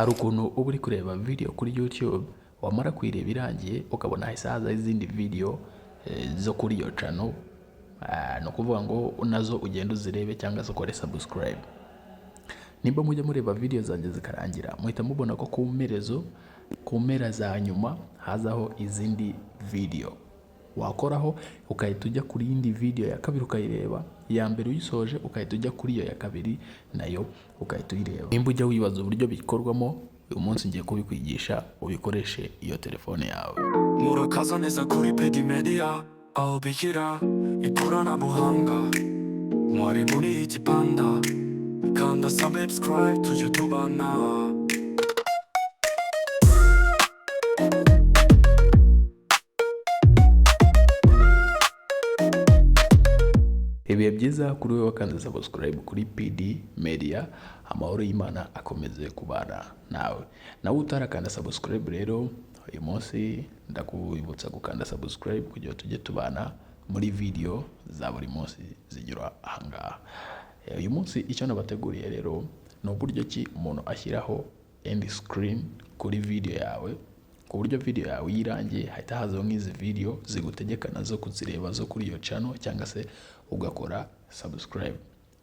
hari ukuntu uba uri kureba video kuri YouTube wamara kuyireba irangiye ukabona hahise haza izindi video zo kuri iyo channel, no kuvuga ngo nazo ugenda uzirebe cyangwa se ukore subscribe. Nimba mujya mureba video zanjye zikarangira muhita mubona ko ku mpera za nyuma hazaho izindi video, wakoraho ukahita ujya kuri indi video ya kabiri ukayireba, iya mbere uyisoje ukahita ujya kuri iyo ya kabiri nayo ukahita uyireba. Nimba ujya wibaza uburyo bikorwamo, uyu munsi ngiye kubikwigisha ubikoreshe iyo telefone yawe. Murakaza neza kuri Pedi Media, aho bigira ikoranabuhanga. Mwari muri iki panda, kanda subscribe tujye tubana. Ibihe byiza kuri wowe wakanze subscribe kuri PD Media, amahoro y'Imana akomeze kubana nawe utarakanda subscribe rero uyu munsi ndakubibutsa gukanda subscribe kugira tujye tubana muri video za buri munsi zigira ahangaha. Uyu munsi icyo nabateguriye rero ni uburyo ki umuntu ashyiraho end screen kuri video yawe, ku buryo video yawe yirangiye hahita hazaho nk'izi video zigutegeka nazo kuzireba zo kuri iyo channel cyangwa se ugakora subscribe.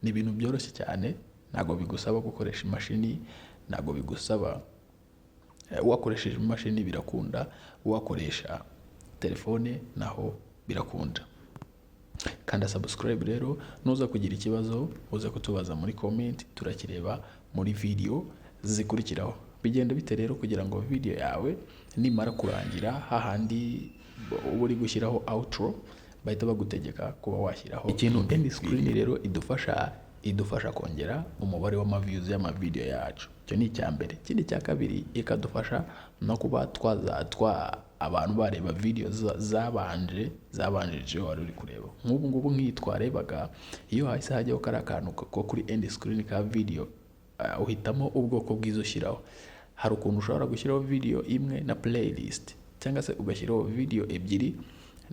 Ni ibintu byoroshye cyane, ntago bigusaba gukoresha imashini, ntago bigusaba wakoresheje imashini birakunda, wakoresha telefone naho birakunda. Kanda subscribe rero, nuza kugira ikibazo uza kutubaza muri comment, turakireba muri video zikurikiraho. Bigenda bite rero kugira ngo video yawe nimara kurangira hahandi uba uri gushyiraho outro bahita bagutegeka kuba washyiraho ikintu. End screen rero idufasha kongera umubare w'amaviews y'amavideo yacu, icyo ni icya mbere. Ikindi cya kabiri ikadufasha no kuba abantu bareba video zabanjije wari uri kureba. Nk'ubu ngubu nk'itwarebaga, iyo hahise hajyaho kari akantu ko kuri end screen ka video, uhitamo ubwoko bwizo ushyiraho. Hari ukuntu ushobora gushyiraho video imwe na playlist, cyangwa se ugashyiraho video ebyiri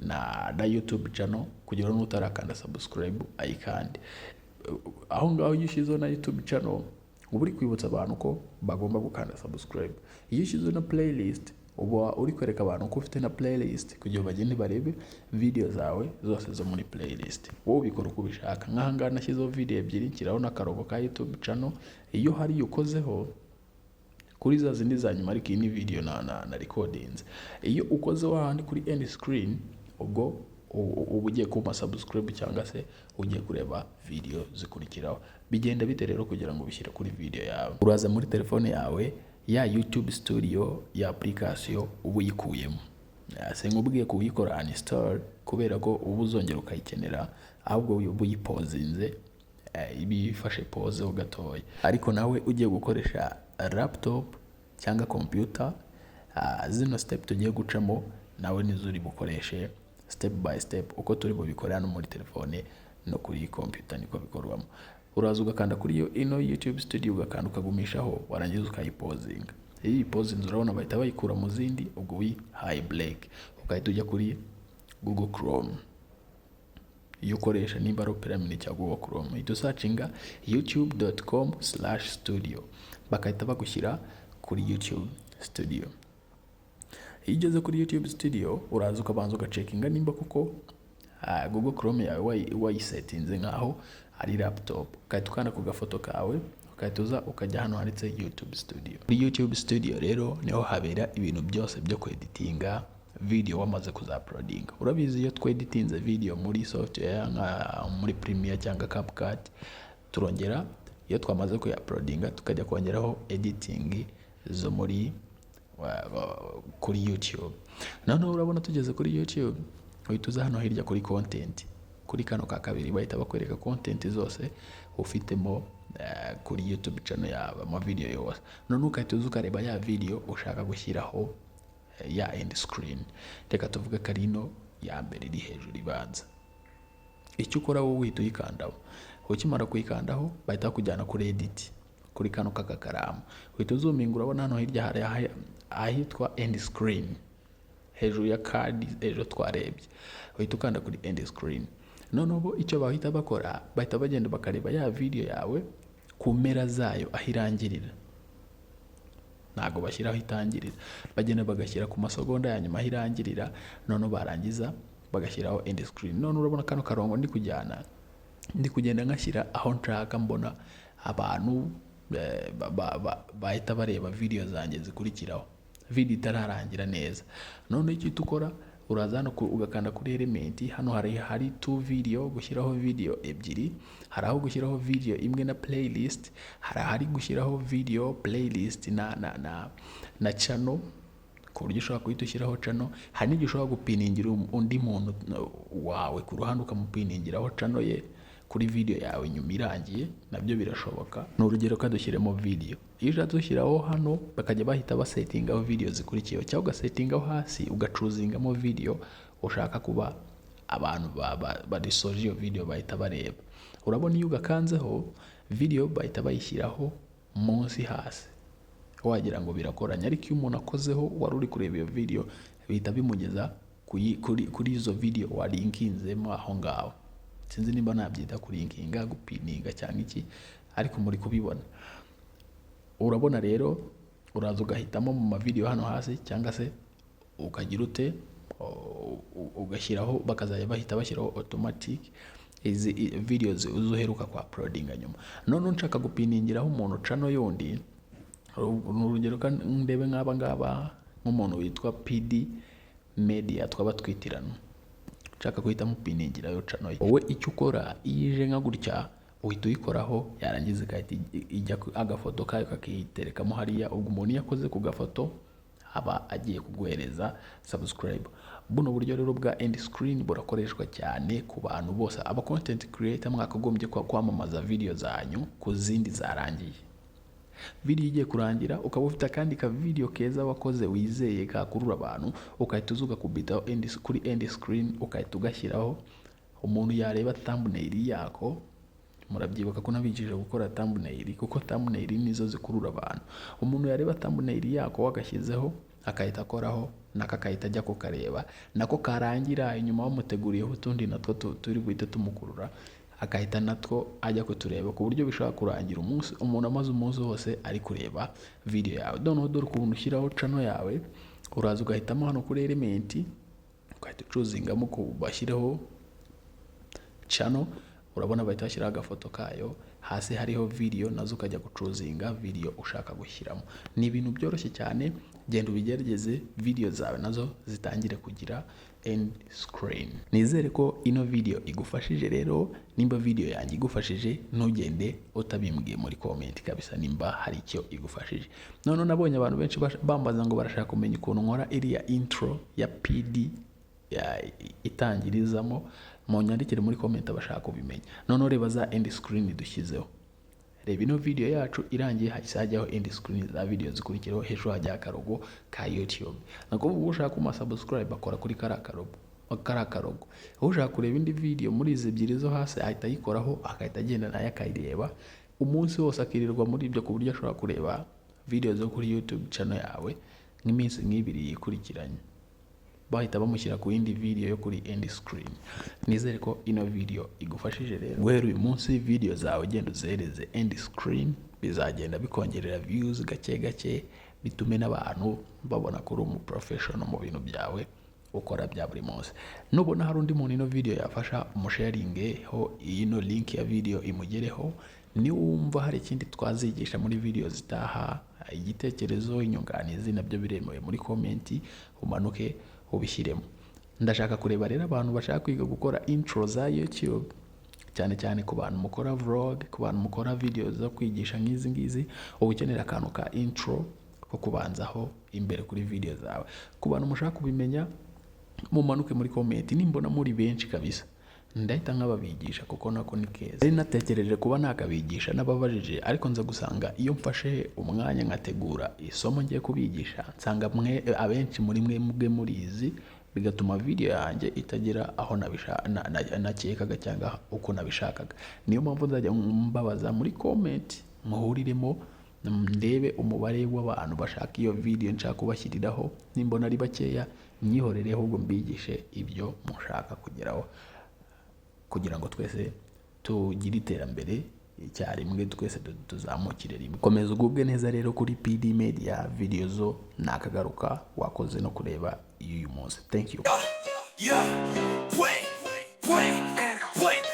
na YouTube channel kugira ngo utarakanda subscribe ayikande. Aho ngaho iyo ushyizeho na YouTube channel uba uri kwibutsa abantu ko bagomba gukanda subscribe. Iyo ushyizeho na playlist uba uri kwereka abantu ko ufite na playlist kugira bagende barebe video zawe zose zo muri playlist. Wowe ubikora uko ubishaka. Nk'aha ngaha nashyizeho video ebyiri nshyiraho n'akarongo ka YouTube channel. Iyo hari ukozeho kuri za zindi za nyuma, ariko iyi ni video na recordings, iyo ukozeho handi kuri end screen ubwo uba ugiye kuma subscribe cyangwa se ugiye kureba video zikurikiraho. Bigenda bite rero kugira ngo bishyire kuri video yawe? Uraza muri telefone yawe ya YouTube Studio ya application uba uyikuyemo. Sinkubwiye kuyikora uninstall kubera ko uba uzongera ukayikenera, ahubwo uba uyipozinze, ibifashe pause ho gatoya. Ariko nawe ugiye gukoresha laptop cyangwa computer, zino step tugiye gucamo nawe nizo uri bukoreshe step by step uko turi bubikorera no muri telefone no kuri computer niko bikorwamo. Uraza ugakanda kuri ino YouTube Studio ugakanda ukagumishaho, warangiza ukayipozinga. Iyi pozinze urabona bahita bayikura mu zindi, ubwo high break ukahita ujya kuri Google Chrome. Iyo ukoresha nimba ari Opera Mini cyangwa Google Chrome, uhita usearchinga youtube.com/studio bakahita bagushyira kuri YouTube Studio. Iyo ugeze kuri YouTube Studio uraza ukabanza ugacekinga nimba kuko Google Chrome yawe wayisetinze nkaho ari laptop. Ukahita ukanda ku gafoto kawe ukahita uza ukajya hano handitse YouTube Studio. Kuri YouTube Studio rero niho habera ibintu byose byo kweditinga video wamaze kuzauploadinga. Urabizi iyo tweditinze video muri software nka muri Premiere cyangwa CapCut, turongera iyo twamaze kuyauploadinga tukajya kongeraho editing zo muri kuri YouTube. Noneho urabona tugeze kuri YouTube, uhita uza hano hirya kuri content, kuri kano ka kabiri bahita bakwereka content zose ufitemo kuri YouTube channel yawe, ama video yose. None ukahita uza ukareba ya video ushaka gushyiraho ya end screen. Reka tuvuge karino ya mbere iri hejuru ibanza. Icyo ukora wowe uhita uyikandaho. Ukimara kuyikandaho bahita kujyana kuri edit, kuri kano kakaramu. Uhita uzuminga, urabona hano hirya hari ahitwa end screen hejuru ya card ejo twarebye. Uhita ukanda kuri end screen. Noneho icyo bahita bakora bahita bagenda bakareba ya video yawe ku mpera zayo ahirangirira. ntago bashyiraho itangirira, bagenda bagashyira ku masegonda ya nyuma aho irangirira, none barangiza bagashyiraho end screen. None urabona kano karongo ndi kujyana, ndi kugenda ngashyira aho nshaka, mbona abantu bahita bareba video zanjye zikurikiraho, video itararangira neza. None icyo ukora, uraza hano ugakanda kuri element, hano hari two video, gushyiraho video ebyiri, hari aho gushyiraho video imwe na playlist, hari gushyiraho video playlist na channel, ku buryo ushobora kuhita ushyiraho channel. Hari n'igihe ushobora gupiningira undi muntu wawe ku ruhande, ukamupiningiraho channel ye kuri video yawe nyuma irangiye, nabyo birashoboka. Ni urugero ko dushyiremo video, iyo ushatse ushyiraho hano bakajya bahita basetingaho video zikurikiyeho, cyangwa ugasetingaho hasi ugacuzingamo video ushaka kuba abantu badisoje iyo video bahita bareba. Urabona iyo ugakanzeho video bahita bayishyiraho munsi hasi, wagira ngo birakoranye, ariko iyo umuntu akozeho wari uri kureba iyo video bihita bimugeza kuri izo video walinkinzemo aho ngaho. Sinzi nimba nabyita kulinkinga, gupininga cyangwa iki, ariko muri kubibona. Urabona rero, uraza ugahitamo mu mavideo hano hasi, cyangwa se ukagira ute ugashyiraho, bakazajya bahita bashyiraho automatic izi videos uzuheruka kwa uploadinga nyuma. None nshaka gupiningiraho umuntu channel yundi, urugero kan ndebe ngaba nk'umuntu witwa PD Media twaba twitirana, nshaka guhita mupiningira yo channel. Wowe icyo ukora, ije nka gutya uhita uyikoraho, yarangiza igahita ijya agafoto kayo kakiterekamo hariya. Ubwo umuntu yakoze ku gafoto aba agiye kuguhereza subscribe. Buno buryo rero bwa end screen burakoreshwa cyane ku bantu bose, aba content creator mwakagombye kwamamaza video zanyu ku zindi zarangiye. Video igiye kurangira ukaba ufite kandi ka video keza wakoze wizeye kakurura abantu, ukahita uzuga kubita kuri end screen, ukahita ugashyiraho. Umuntu yareba thumbnail yako, murabyibuka ko nabigije gukora thumbnail, kuko thumbnail nizo zikurura abantu. Umuntu yareba thumbnail yako wagashyizeho, akahita akoraho, nakakahita ajya kukareba, nako karangira inyuma wamuteguriyeho utundi natwo turi guhita tumukurura, akahita natwo ajya kutureba, ku buryo bishobora kurangira umunsi umuntu amaze umunsi wose ari kureba video yawe. Dore ukuntu ushyiraho channel yawe, uraza ugahitamo hano kuri element, ukahita ucuzingamo ko bashyireho channel. Urabona bahita bashyiraho agafoto kayo, hasi hariho video, nazo ukajya gucuzinga video ushaka gushyiramo. Ni ibintu byoroshye cyane, genda ubigerageze video zawe nazo zitangire kugira end screen. Nizere ko ino video igufashije. Rero nimba video yanjye igufashije, ntugende utabimbwiye muri comment kabisa nimba hari icyo igufashije. None nabonye abantu benshi bambaza ngo barashaka kumenya ukuntu nkora iriya intro ya PD itangirizamo, mu nyandikire muri comment bashaka kubimenya. None reba za end screen dushyizeho, reba ino video yacu irangiye hajyaho end screen za video zikurikiraho, hejuru hajya akarogo ka YouTube. Nako ushaka kuma subscribe akora kuri karakarogo. Ushaka kureba indi video muri izi ebyiri zo hasi ahita yikoraho, akahita agenda nayo akayireba umunsi wose, akirirwa muri ibyo, ku buryo ashobora kureba video zo kuri YouTube channel yawe nk'iminsi nk'ibiri yikurikiranye, bahita bamushyira ku yindi video yo kuri end screen. Nizere ko ino video igufashije. Rero guhera uyu munsi video zawe genda uzihereze end screen, bizagenda bikongerera views gake gake, bitume n'abantu babona ko uri umuprofessional mu bintu byawe ukora bya buri munsi. Nubona hari undi muntu ino video yafasha, umusharingeho ino link ya video imugereho. Ni wumva hari ikindi twazigisha muri video zitaha, igitekerezo, inyunganizi, nabyo biremewe muri comment, umanuke ubishyiremo. Ndashaka kureba rero abantu bashaka kwiga gukora intro za YouTube, cyane cyane ku bantu mukora vlog, ku bantu mukora videos zo kwigisha nk'izi ngizi, ukenera akantu ka intro ko kubanzaho imbere kuri video zawe. Ku bantu mushaka kubimenya, mumanuke muri comment. Nimbona muri benshi kabisa, ndahita nkababigisha kuko nako ni keza. Nari natekereje kuba nakabigisha n'ababajije, ariko nza gusanga iyo mfashe umwanya nkategura isomo ngiye kubigisha, nsanga abenshi muri mwe murizi, bigatuma video yanjye itagera aho nakekaga cyangwa uko nabishakaga. Niyo mpamvu nzajya mbabaza muri comment, muhuriremo ndebe umubare w'abantu bashaka iyo video nshaka kubashyiriraho. Nimbona ari bakeya nyihorere, ahubwo mbigishe ibyo mushaka kugeraho, kugira ngo twese tugire iterambere icyarimwe, twese tuzamukire rimwe. Komeza ugubwe neza rero kuri PD Media. Video zo nakagaruka, wakoze no kureba y'uyu munsi. Thank you.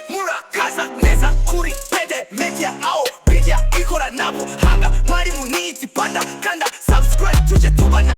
Murakaza neza kuri PD Media, aho bijya ikora nabo hanga mwari muniti panda.